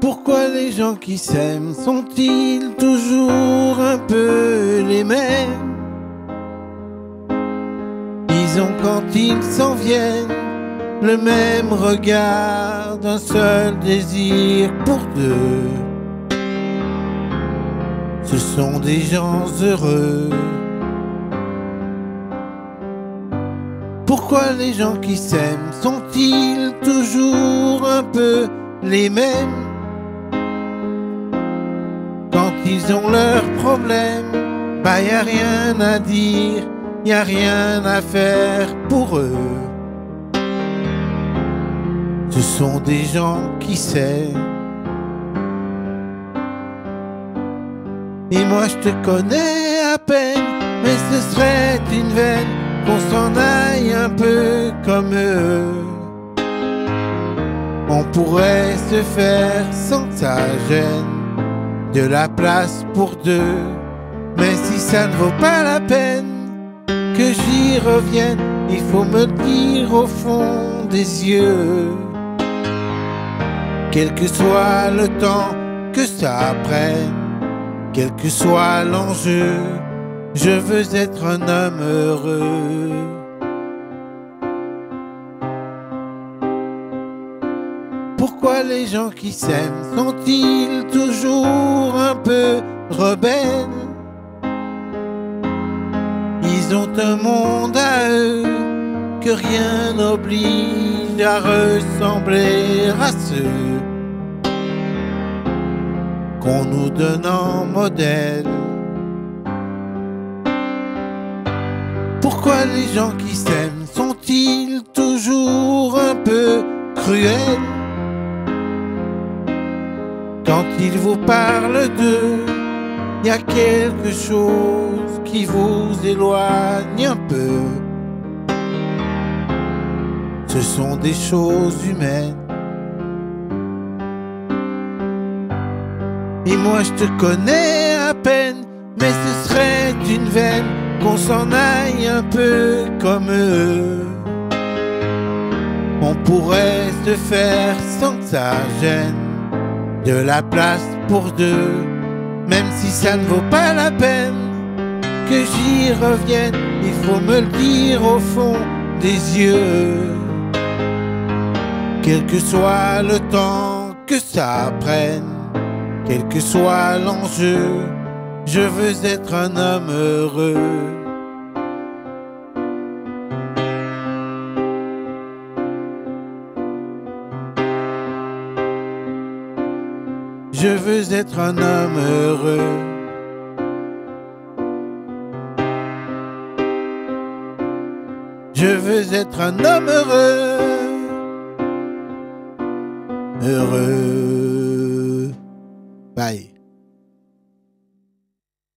Pourquoi les gens qui s'aiment sont-ils toujours un peu les mêmes? Ils ont quand ils s'en viennent le même regard, d'un seul désir pour deux. Ce sont des gens heureux. Pourquoi les gens qui s'aiment sont-ils toujours un peu les mêmes? Quand ils ont leurs problèmes, y a rien à dire, y a rien à faire pour eux. Ce sont des gens qui s'aiment. Et moi je te connais à peine, mais ce serait une veine qu'on s'en aille un peu comme eux. On pourrait se faire sans que ça gêne, de la place pour deux. Mais si ça ne vaut pas la peine que j'y revienne, il faut me le dire au fond des yeux. Quel que soit le temps que ça prenne, quel que soit l'enjeu, je veux être un homme heureux. Pourquoi les gens qui s'aiment sont-ils toujours un peu rebelles? Ils ont un monde à eux que rien n'oblige à ressembler à ceux qu'on nous donne en modèle. Pourquoi les gens qui s'aiment sont-ils toujours un peu cruels? Quand ils vous parlent d'eux, y a quelque chose qui vous éloigne un peu. Ce sont des choses humaines. Et moi je te connais à peine, mais ce serait une veine qu'on s'en aille un peu comme eux. On pourrait se faire sans que ça gêne, de la place pour deux. Même si ça ne vaut pas la peine que j'y revienne, il faut me le dire au fond des yeux. Quel que soit le temps que ça prenne, quel que soit l'enjeu, je veux être un homme heureux. Je veux être un homme heureux. Je veux être un homme heureux. Heureux. Bye.